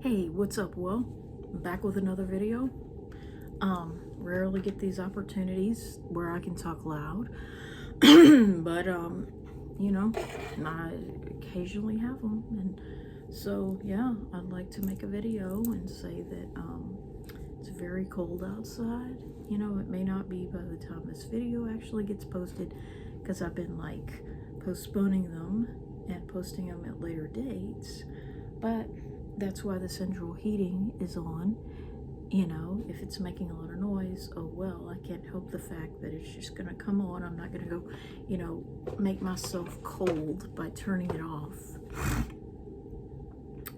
Hey, what's up? Well, I'm back with another video. Rarely get these opportunities where I can talk loud, but I occasionally have them, and so yeah, I'd like to make a video and say that it's very cold outside. It may not be by the time this video actually gets posted, because I've been like postponing them and posting them at later dates, but that's why the central heating is on. If it's making a lot of noise, oh well, I can't help the fact that it's just gonna come on. I'm not gonna go, make myself cold by turning it off.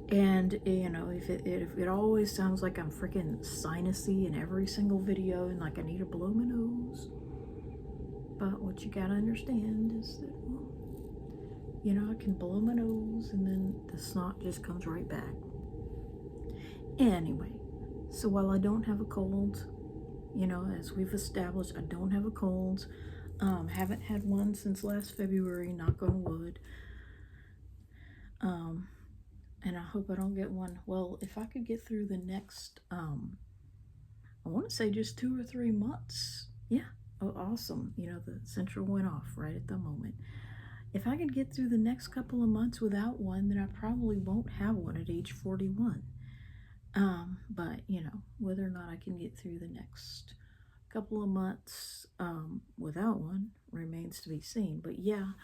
And if it always sounds like I'm freaking sinusy in every single video and like I need to blow my nose, but what you gotta understand is that, I can blow my nose and then the snot just comes right back. Anyway, so while I don't have a cold, as we've established, I don't have a cold. Haven't had one since last February, knock on wood. And I hope I don't get one. Well, if I could get through the next, I want to say just 2 or 3 months. Yeah. Oh, awesome. The central went off right at the moment. If I could get through the next couple of months without one, then I probably won't have one at age 41. But whether or not I can get through the next couple of months without one remains to be seen. But yeah,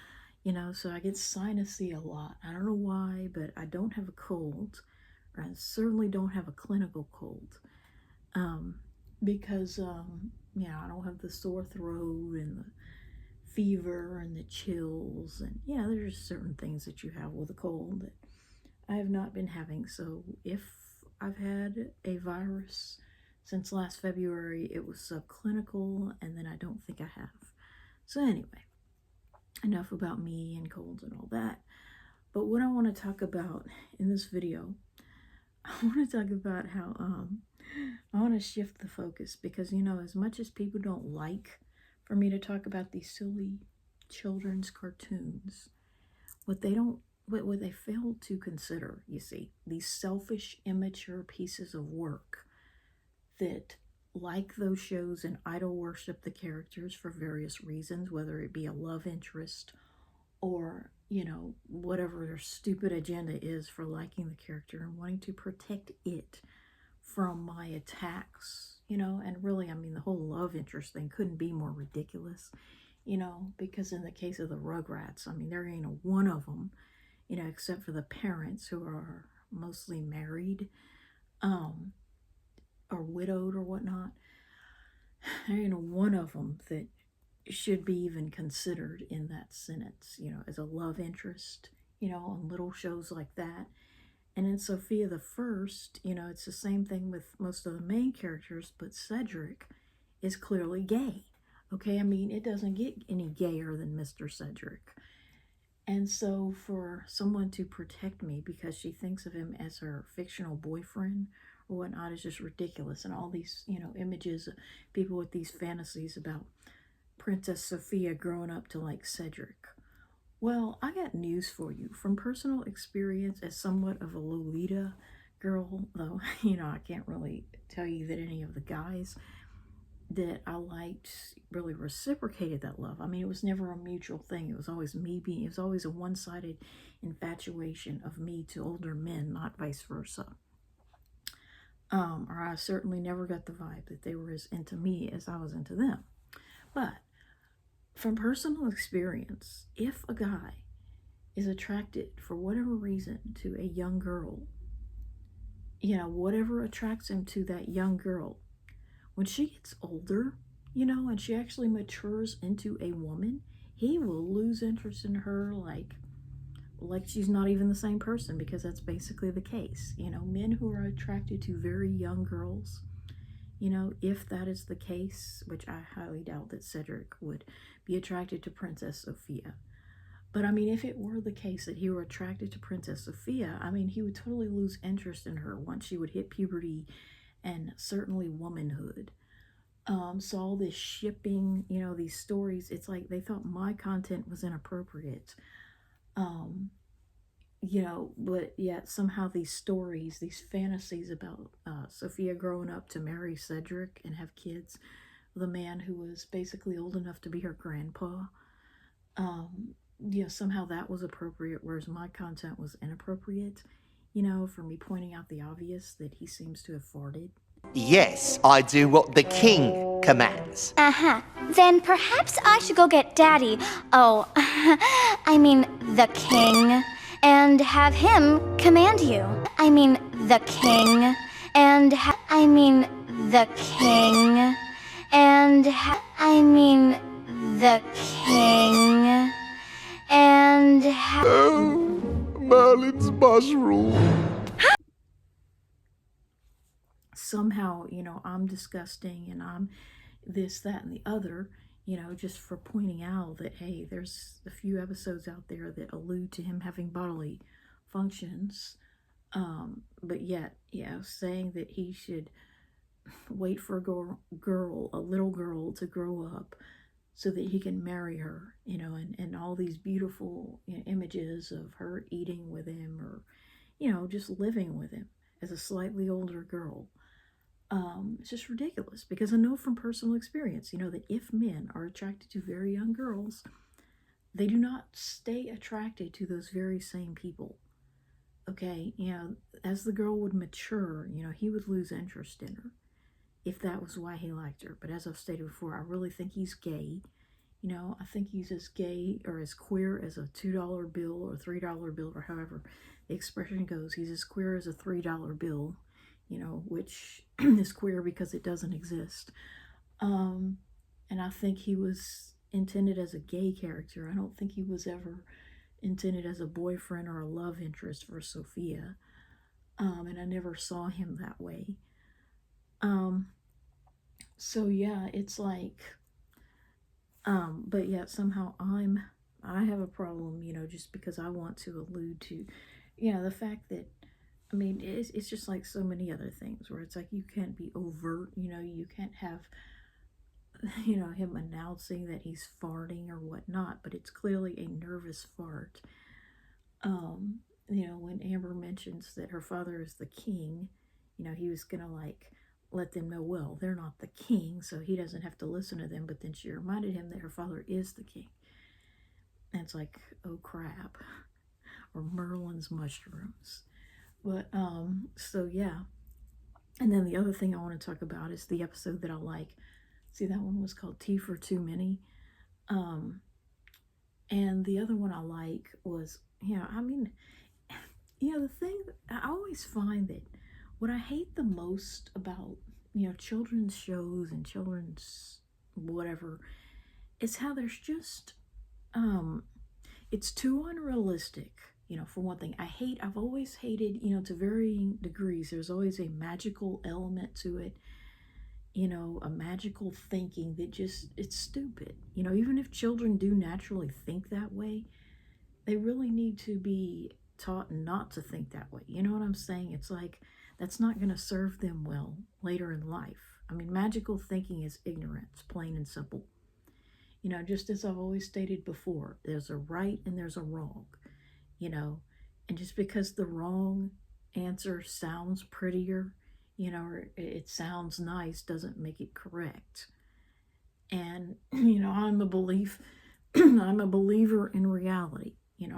so I get sinusy a lot. I don't know why, but I don't have a cold, or I certainly don't have a clinical cold, because I don't have the sore throat and the fever and the chills, and there's certain things that you have with a cold that I have not been having. So if I've had a virus since last February, it was subclinical, and then I don't think I have. So anyway, enough about me and colds and all that. But what I want to talk about in this video, I want to talk about how I want to shift the focus, because as much as people don't like for me to talk about these silly children's cartoons, what they fail to consider, you see, these selfish, immature pieces of work that, like those shows, and idol worship the characters for various reasons, whether it be a love interest or, whatever their stupid agenda is for liking the character and wanting to protect it from my attacks, and really, I mean, the whole love interest thing couldn't be more ridiculous, because in the case of the Rugrats, I mean, there ain't a one of them, except for the parents who are mostly married, or widowed or whatnot. There ain't a one of them that should be even considered in that sentence, as a love interest, on little shows like that. And in Sofia the First, it's the same thing with most of the main characters, but Cedric is clearly gay. Okay, I mean, it doesn't get any gayer than Mr. Cedric. And so for someone to protect me because she thinks of him as her fictional boyfriend or whatnot is just ridiculous. And all these, images, people with these fantasies about Princess Sofia growing up to like Cedric. Well, I got news for you. From personal experience as somewhat of a Lolita girl, though, I can't really tell you that any of the guys that I liked really reciprocated that love. I mean, it was never a mutual thing. It was always it was always a one-sided infatuation of me to older men, not vice versa. Or I certainly never got the vibe that they were as into me as I was into them. But from personal experience, if a guy is attracted for whatever reason to a young girl, whatever attracts him to that young girl, when she gets older, and she actually matures into a woman, he will lose interest in her like she's not even the same person, because that's basically the case. Men who are attracted to very young girls, if that is the case, which I highly doubt that Cedric would be attracted to Princess Sofia. But I mean, if it were the case that he were attracted to Princess Sofia, I mean, he would totally lose interest in her once she would hit puberty and certainly womanhood. So all this shipping, these stories, it's like they thought my content was inappropriate. but yet somehow these stories, these fantasies about Sofia growing up to marry Cedric and have kids with a man who was basically old enough to be her grandpa, somehow that was appropriate, whereas my content was inappropriate, for me pointing out the obvious that he seems to have farted. Yes, I do what the king commands. Uh-huh. Then perhaps I should go get Daddy. Oh, I mean the king. And have him command you. I mean the king. And I mean the king. And I mean the king. And Oh, Merlin's mushroom. Somehow, I'm disgusting and I'm this, that, and the other, just for pointing out that, hey, there's a few episodes out there that allude to him having bodily functions. But yet, saying that he should wait for a little girl to grow up so that he can marry her, and all these beautiful images of her eating with him or, just living with him as a slightly older girl. It's just ridiculous because I know from personal experience, that if men are attracted to very young girls, they do not stay attracted to those very same people. Okay, as the girl would mature, he would lose interest in her if that was why he liked her. But as I've stated before, I really think he's gay. I think he's as gay or as queer as a $2 bill or $3 bill or however the expression goes. He's as queer as a $3 bill, which is queer because it doesn't exist. And I think he was intended as a gay character. I don't think he was ever intended as a boyfriend or a love interest for Sofia. And I never saw him that way. So yeah, it's like, but yet somehow I have a problem, just because I want to allude to, the fact that, I mean, it's just like so many other things where it's like you can't be overt, you can't have, him announcing that he's farting or whatnot, but it's clearly a nervous fart. When Amber mentions that her father is the king, he was gonna like let them know, well, they're not the king, so he doesn't have to listen to them, but then she reminded him that her father is the king. And it's like, oh crap. Or Merlin's mushrooms. But so yeah. And then the other thing I want to talk about is the episode that I like. See, that one was called Tea for Too Many. And the other one I like was, the thing, I always find that what I hate the most about, children's shows and children's whatever is how there's just, it's too unrealistic. For one thing, I've always hated, to varying degrees, there's always a magical element to it, a magical thinking that just, it's stupid. Even if children do naturally think that way, they really need to be taught not to think that way. You know what I'm saying? It's like, that's not going to serve them well later in life. I mean, magical thinking is ignorance, plain and simple. Just as I've always stated before, there's a right and there's a wrong, and just because the wrong answer sounds prettier, or it sounds nice, doesn't make it correct. And, I'm a believer in reality.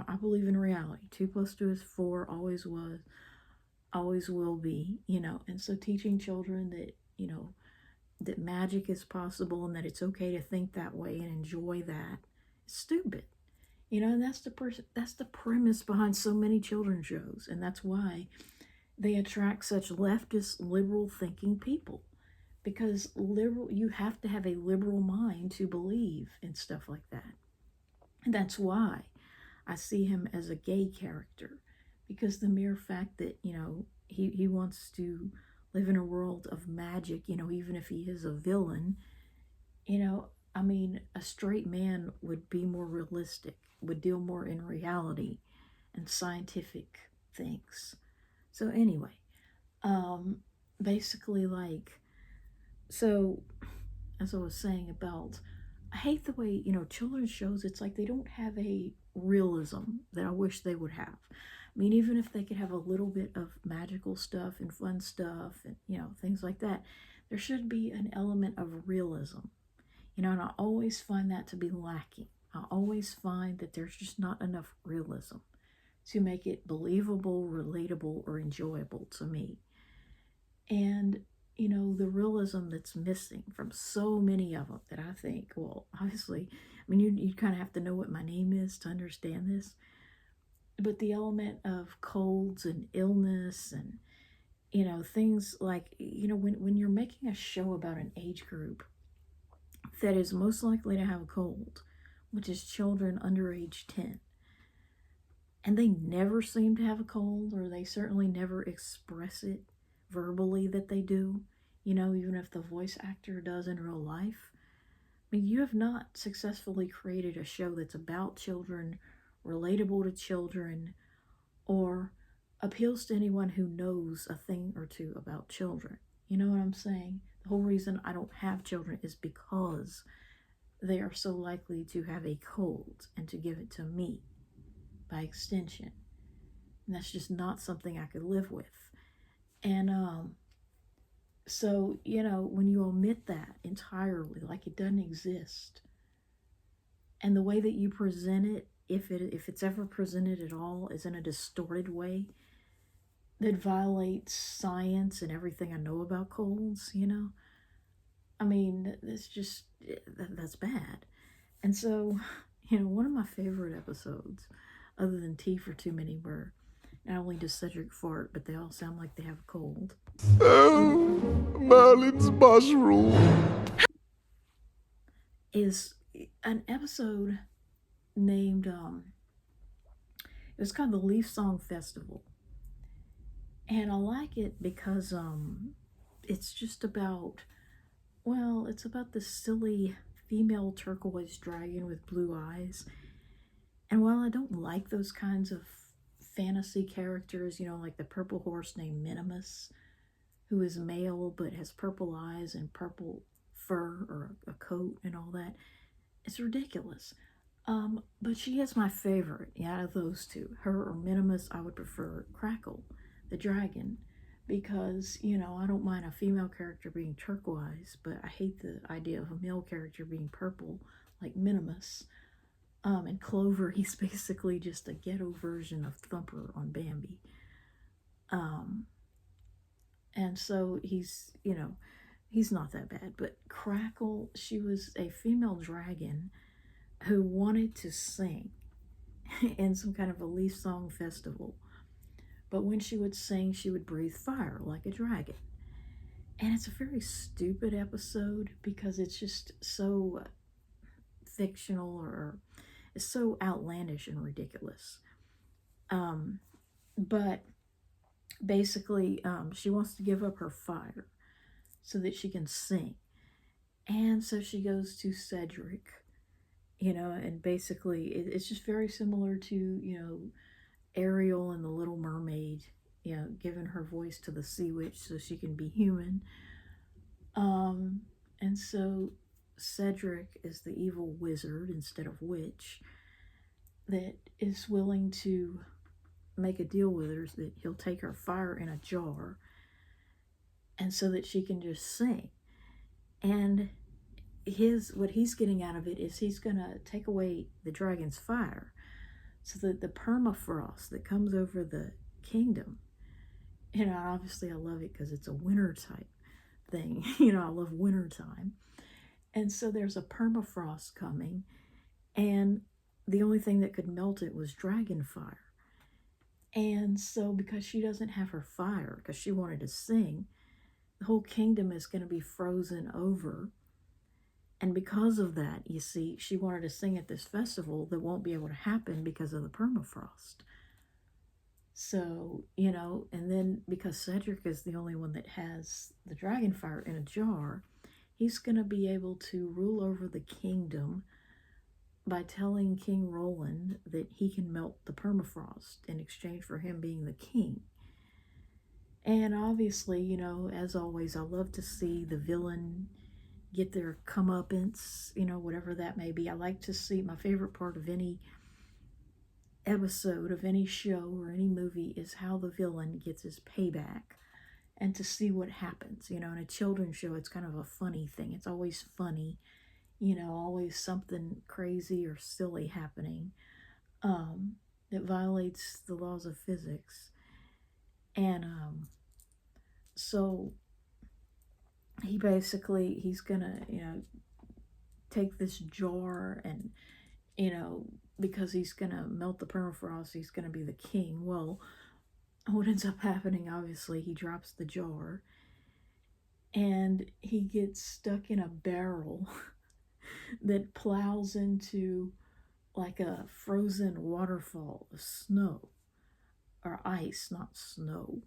I believe in reality. 2 + 2 is 4, always was, always will be, and so teaching children that, that magic is possible and that it's okay to think that way and enjoy that is stupid. And that's the premise behind so many children's shows, and that's why they attract such leftist, liberal thinking people. Because you have to have a liberal mind to believe in stuff like that. And that's why I see him as a gay character, because the mere fact that, he wants to live in a world of magic, even if he is a villain, a straight man would be more realistic, would deal more in reality and scientific things. So anyway, basically, so as I was saying about, I hate the way, children's shows, it's like they don't have a realism that I wish they would have. mean, even if they could have a little bit of magical stuff and fun stuff and, things like that, there should be an element of realism. And I always find that to be lacking. I always find that there's just not enough realism to make it believable, relatable, or enjoyable to me. And, the realism that's missing from so many of them that I think, well, obviously, I mean, you kind of have to know what my name is to understand this. But the element of colds and illness and, things like, when you're making a show about an age group that is most likely to have a cold, which is children under age 10, and they never seem to have a cold, or they certainly never express it verbally that they do, even if the voice actor does in real life. I mean, you have not successfully created a show that's about children, relatable to children, or appeals to anyone who knows a thing or two about children. You know what I'm saying? The whole reason I don't have children is because they are so likely to have a cold and to give it to me by extension. And that's just not something I could live with. And so, when you omit that entirely, like it doesn't exist, and the way that you present it, if it's ever presented at all, is in a distorted way that violates science and everything I know about colds, I mean, it's just, that's bad. And so, one of my favorite episodes, other than Tea for Too Many, where not only does Cedric fart, but they all sound like they have a cold. Merlin's mushroom. Is an episode named, it was called the Leafsong Festival. And I like it because it's just about, it's about this silly female turquoise dragon with blue eyes. And while I don't like those kinds of fantasy characters, like the purple horse named Minimus, who is male but has purple eyes and purple fur or a coat and all that, it's ridiculous. But she is my favorite out of those two. Her or Minimus. I would prefer Crackle, the dragon, because, I don't mind a female character being turquoise, but I hate the idea of a male character being purple, like Minimus. And Clover, he's basically just a ghetto version of Thumper on Bambi. And so he's not that bad. But Crackle, she was a female dragon who wanted to sing in some kind of a Leafsong Festival. But when she would sing, she would breathe fire like a dragon. And it's a very stupid episode because it's just so fictional, or it's so outlandish and ridiculous. But basically, she wants to give up her fire so that she can sing. And so she goes to Cedric, and basically it's just very similar to, Ariel and the Little Mermaid, giving her voice to the sea witch so she can be human. And so Cedric is the evil wizard instead of witch that is willing to make a deal with her so that he'll take her fire in a jar, and so that she can just sing. And what he's getting out of it is he's gonna take away the dragon's fire so that the permafrost that comes over the kingdom, obviously I love it because it's a winter type thing. I love winter time. And so there's a permafrost coming, and the only thing that could melt it was dragon fire. And so because she doesn't have her fire, because she wanted to sing, the whole kingdom is going to be frozen over. And because of that, you see, she wanted to sing at this festival that won't be able to happen because of the permafrost. So, and then because Cedric is the only one that has the dragon fire in a jar, he's going to be able to rule over the kingdom by telling King Roland that he can melt the permafrost in exchange for him being the king. And obviously, as always, I love to see the villain get their comeuppance, whatever that may be. I like to see, my favorite part of any episode of any show or any movie is how the villain gets his payback and to see what happens. In a children's show, it's kind of a funny thing. It's always funny, always something crazy or silly happening that violates the laws of physics. And so he's gonna, take this jar and, because he's gonna melt the permafrost, he's gonna be the king. Well, what ends up happening, obviously, he drops the jar and he gets stuck in a barrel that plows into like a frozen waterfall of snow or ice, not snow.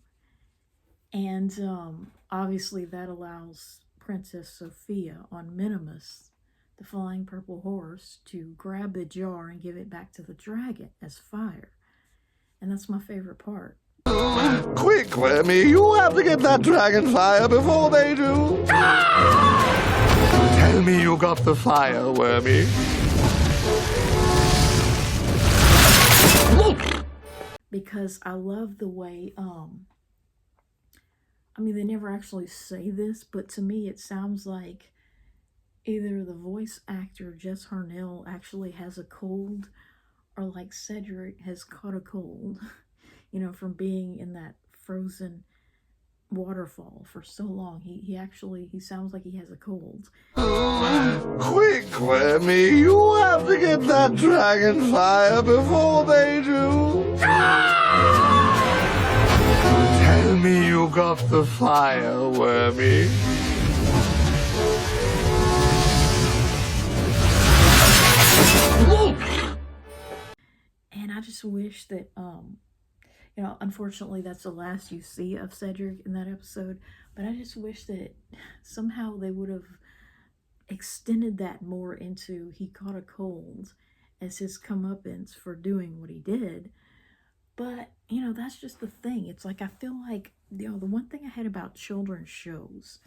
And obviously that allows Princess Sofia on Minimus, the flying purple horse, to grab the jar and give it back to the dragon as fire. And that's my favorite part. Quick, Wormy, you have to get that dragon fire before they do. Tell me you got the fire, Wormy. Because I love the way, they never actually say this, but to me it sounds like either the voice actor, Jess Harnell, actually has a cold, or like Cedric has caught a cold, from being in that frozen waterfall for so long. He sounds like he has a cold. Quick, Wormy, you have to get that dragon fire before they do. Tell me you got the fire, Wormy. And I just wish that, unfortunately that's the last you see of Cedric in that episode, but I just wish that somehow they would have extended that more into he caught a cold as his comeuppance for doing what he did. But, that's just the thing. It's like, I feel like, the one thing I hate about children's shows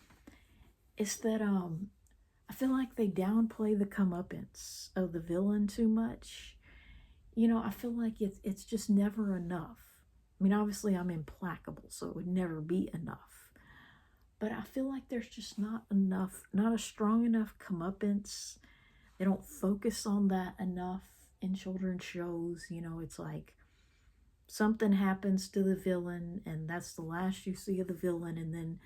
is that, I feel like they downplay the comeuppance of the villain too much. I feel like it's just never enough. Obviously I'm implacable, so it would never be enough. But I feel like there's just not a strong enough comeuppance. They don't focus on that enough in children's shows. It's like something happens to the villain and that's the last you see of the villain, and then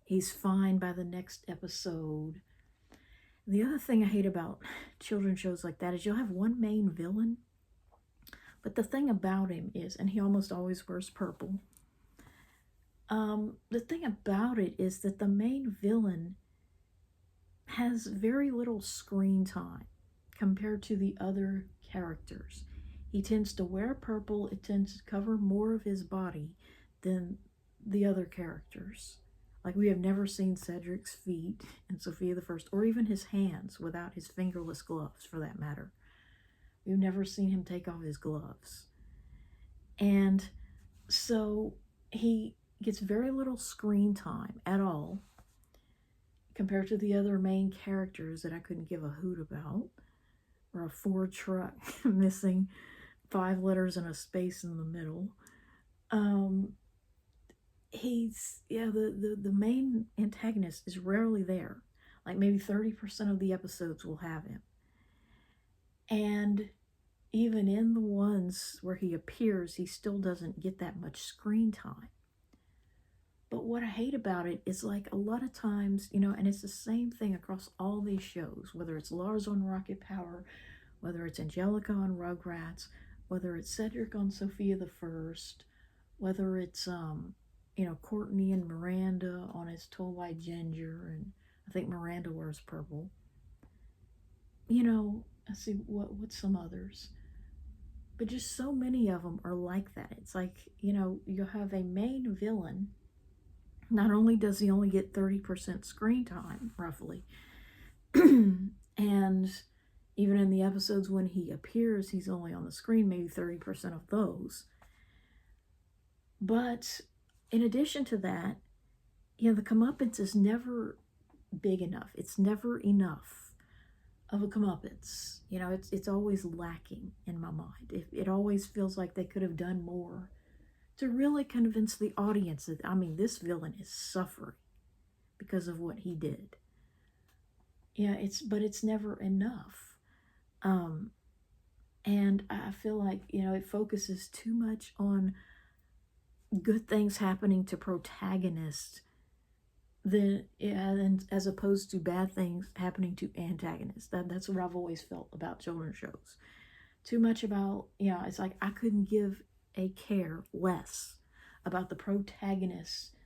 he's fine by the next episode. The other thing I hate about children's shows like that is you'll have one main villain, but the thing about him is, and he almost always wears purple, the thing about it is that the main villain has very little screen time compared to the other characters. He tends to wear purple. It tends to cover more of his body than the other characters. Like, we have never seen Cedric's feet in Sofia the First, or even his hands without his fingerless gloves, for that matter. We've never seen him take off his gloves. And so he gets very little screen time at all compared to the other main characters that I couldn't give a hoot about, or a Ford truck missing 5 letters and a space in the middle. The main antagonist is rarely there. Like, maybe 30% of the episodes will have him. And even in the ones where he appears, he still doesn't get that much screen time. But what I hate about it is, like, a lot of times, and it's the same thing across all these shows, whether it's Lars on Rocket Power, whether it's Angelica on Rugrats, whether it's Cedric on Sofia the First, whether it's, Courtney and Miranda on His Tall White Ginger, and I think Miranda wears purple. Let's see, what's some others? But just so many of them are like that. It's like, you have a main villain. Not only does he only get 30% screen time, roughly, and even in the episodes when he appears, he's only on the screen maybe 30% of those. But in addition to that, the comeuppance is never big enough. It's never enough. of a comeuppance. You know, it's always lacking in my mind. It always feels like they could have done more to really convince the audience that, I mean, this villain is suffering because of what he did. Yeah, but it's never enough. Um, and I feel like, you know, it focuses too much on good things happening to protagonists than as opposed to bad things happening to antagonists. That's what I've always felt about children's shows. Too much about, you know, it's like I couldn't give a care less about the protagonist,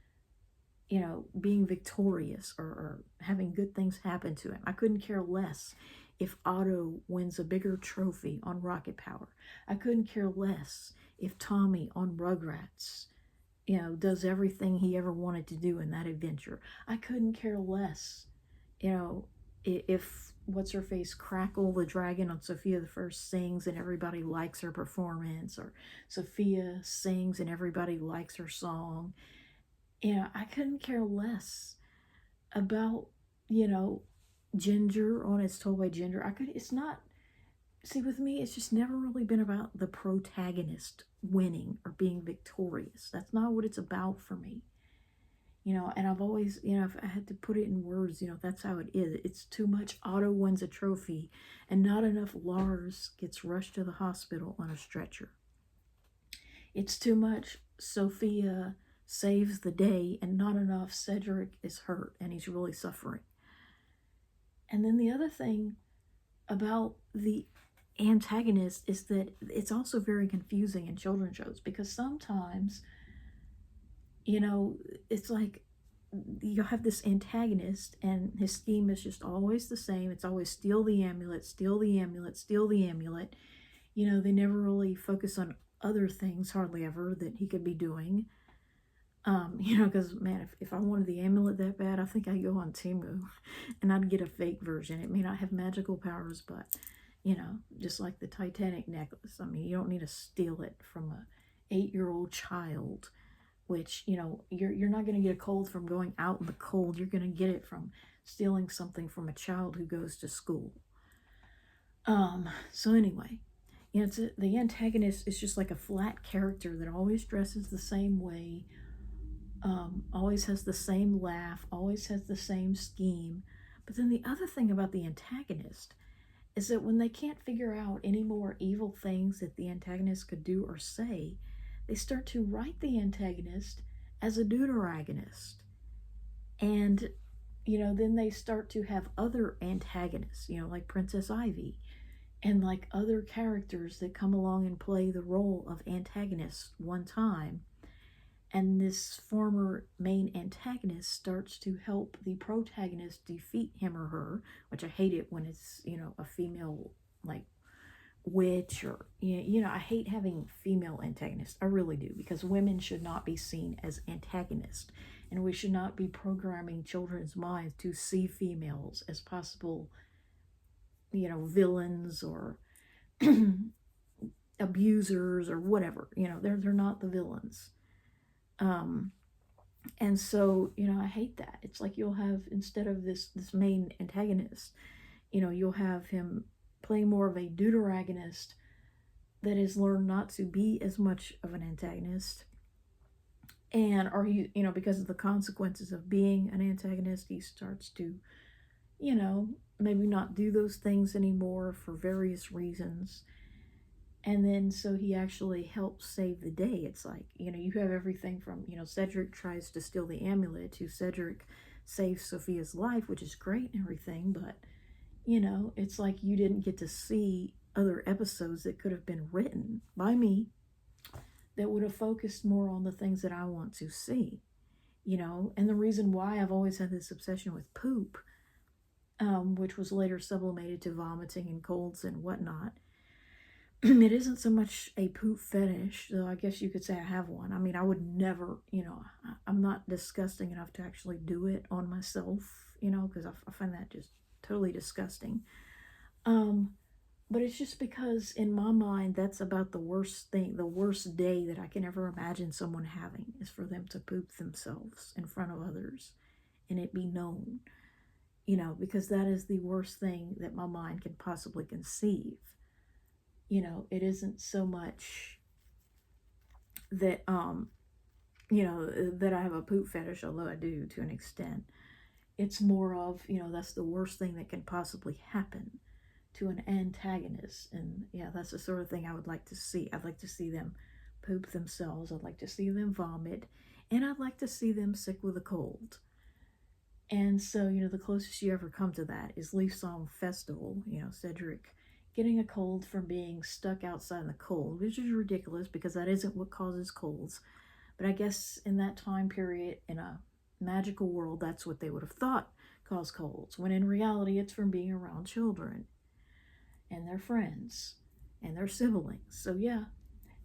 you know, being victorious or having good things happen to him. I couldn't care less if Otto wins a bigger trophy on Rocket Power. I couldn't care less if Tommy on Rugrats, you know, does everything he ever wanted to do in that adventure. I couldn't care less, you know, if what's her face Crackle the dragon on Sofia the First sings and everybody likes her performance, or Sofia sings and everybody likes her song. You know, I couldn't care less about, you know, Ginger on It's Told by Ginger. It's not, see, with me, it's just never really been about the protagonist winning or being victorious. That's not what it's about for me. You know, and I've always, you know, if I had to put it in words, you know, that's how it is. It's too much Otto wins a trophy and not enough Lars gets rushed to the hospital on a stretcher. It's too much Sofia saves the day and not enough Cedric is hurt and he's really suffering. And then the other thing about the antagonist is that it's also very confusing in children's shows, because sometimes, you know, it's like you have this antagonist and his scheme is just always the same. It's always steal the amulet, steal the amulet, steal the amulet. You know, they never really focus on other things, hardly ever, that he could be doing. You know, because, man, if I wanted the amulet that bad, I think I'd go on Temu and I'd get a fake version. It may not have magical powers, but, you know, just like the Titanic necklace. I mean, you don't need to steal it from a 8-year-old child, which, you know, you're not going to get a cold from going out in the cold. You're going to get it from stealing something from a child who goes to school. So anyway, you know, the antagonist is just like a flat character that always dresses the same way, always has the same laugh, always has the same scheme. But then the other thing about the antagonist is that when they can't figure out any more evil things that the antagonist could do or say, they start to write the antagonist as a deuteragonist. And, you know, then they start to have other antagonists, you know, like Princess Ivy, and like other characters that come along and play the role of antagonists one time. And this former main antagonist starts to help the protagonist defeat him or her, which I hate it when it's, you know, a female, like, witch, or, you know, I hate having female antagonists. I really do, because women should not be seen as antagonists, and we should not be programming children's minds to see females as possible, you know, villains or abusers or whatever. You know, they're not the villains. And so, you know, I hate that. It's like you'll have, instead of this main antagonist, you know, you'll have him play more of a deuteragonist that has learned not to be as much of an antagonist. And, or he, you know, because of the consequences of being an antagonist, he starts to, you know, maybe not do those things anymore for various reasons. And then so he actually helps save the day. It's like, you know, you have everything from, you know, Cedric tries to steal the amulet to Cedric saves Sofia's life, which is great and everything, but, you know, it's like you didn't get to see other episodes that could have been written by me that would have focused more on the things that I want to see, you know. And the reason why I've always had this obsession with poop, which was later sublimated to vomiting and colds and whatnot, it isn't so much a poop fetish, though I guess you could say I have one. I mean, I would never, you know, I'm not disgusting enough to actually do it on myself, you know, because I find that just totally disgusting. But it's just because in my mind, that's about the worst thing, the worst day that I can ever imagine someone having, is for them to poop themselves in front of others and it be known. you know, because that is the worst thing that my mind can possibly conceive. You know, it isn't so much that, you know, that I have a poop fetish, although I do to an extent. It's more of, you know, that's the worst thing that can possibly happen to an antagonist. And yeah, that's the sort of thing I would like to see. I'd like to see them poop themselves. I'd like to see them vomit. And I'd like to see them sick with a cold. And so, you know, the closest you ever come to that is Leafsong Festival, you know, Cedric getting a cold from being stuck outside in the cold, which is ridiculous because that isn't what causes colds. But I guess in that time period, in a magical world, that's what they would have thought caused colds, when in reality, it's from being around children and their friends and their siblings. So yeah.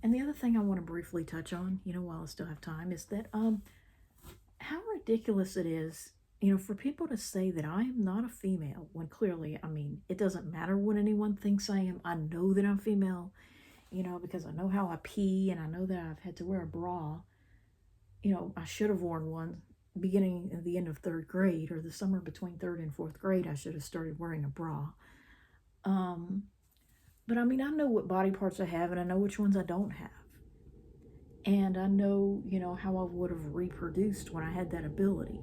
And the other thing I want to briefly touch on, you know, while I still have time, is that how ridiculous it is, you know, for people to say that I am not a female, when clearly, I mean, it doesn't matter what anyone thinks I am. I know that I'm female, you know, because I know how I pee, and I know that I've had to wear a bra. You know, I should have worn one beginning at the end of 3rd grade, or the summer between 3rd and 4th grade. I should have started wearing a bra. But I mean, I know what body parts I have, and I know which ones I don't have. And I know, you know, how I would have reproduced when I had that ability.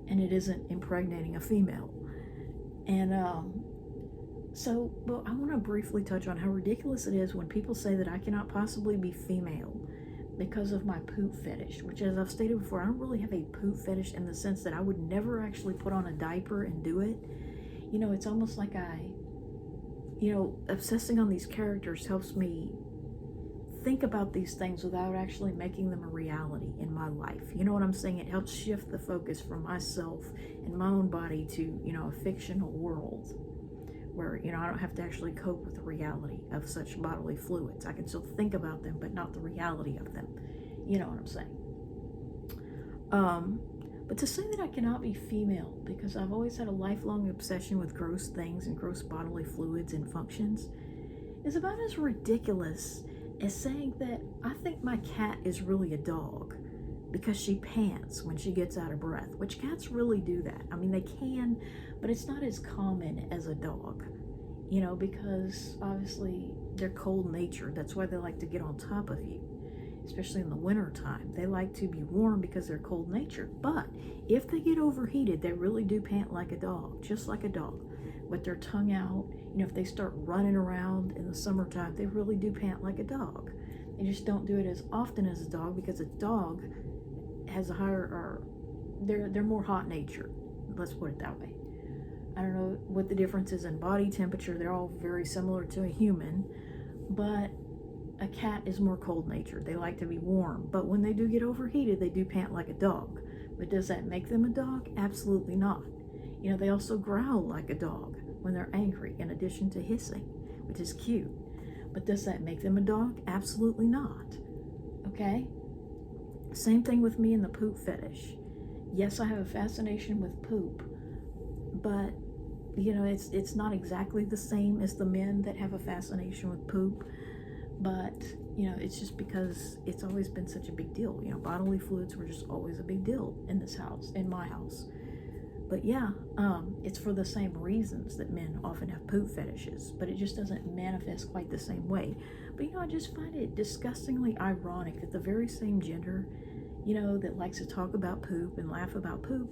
And it isn't impregnating a female. And so, but I want to briefly touch on how ridiculous it is when people say that I cannot possibly be female because of my poop fetish, which, as I've stated before, I don't really have a poop fetish in the sense that I would never actually put on a diaper and do it. You know, it's almost like you know, obsessing on these characters helps me think about these things without actually making them a reality in my life. You know what I'm saying? It helps shift the focus from myself and my own body to, you know, a fictional world where, you know, I don't have to actually cope with the reality of such bodily fluids. I can still think about them, but not the reality of them. You know what I'm saying? But to say that I cannot be female because I've always had a lifelong obsession with gross things and gross bodily fluids and functions is about as ridiculous as saying that I think my cat is really a dog because she pants when she gets out of breath, which cats really do that. I mean, they can, but it's not as common as a dog, you know, because obviously they're cold-natured. That's why they like to get on top of you, especially in the winter time. They like to be warm because they're cold-natured. But if they get overheated, they really do pant like a dog, just like a dog, with their tongue out. You know, if they start running around in the summertime, they really do pant like a dog. They just don't do it as often as a dog because a dog has a higher, or they're more hot-natured. Let's put it that way. I don't know what the difference is in body temperature. They're all very similar to a human, but a cat is more cold-natured. They like to be warm, but when they do get overheated, they do pant like a dog. But does that make them a dog? Absolutely not. You know, they also growl like a dog when they're angry, in addition to hissing, which is cute. But does that make them a dog? Absolutely not. Okay? Same thing with me and the poop fetish. Yes, I have a fascination with poop, but, you know, it's not exactly the same as the men that have a fascination with poop. But, you know, it's just because it's always been such a big deal. You know, bodily fluids were just always a big deal in this house, in my house. But yeah, it's for the same reasons that men often have poop fetishes, but it just doesn't manifest quite the same way. But, you know, I just find it disgustingly ironic that the very same gender, you know, that likes to talk about poop and laugh about poop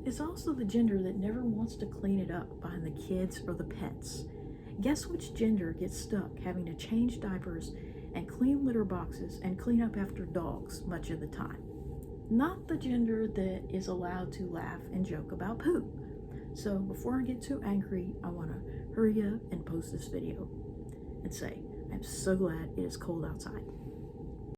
is also the gender that never wants to clean it up behind the kids or the pets. Guess which gender gets stuck having to change diapers and clean litter boxes and clean up after dogs much of the time? Not the gender that is allowed to laugh and joke about poop. So before I get too angry, I want to hurry up and post this video and say, I'm so glad it is cold outside.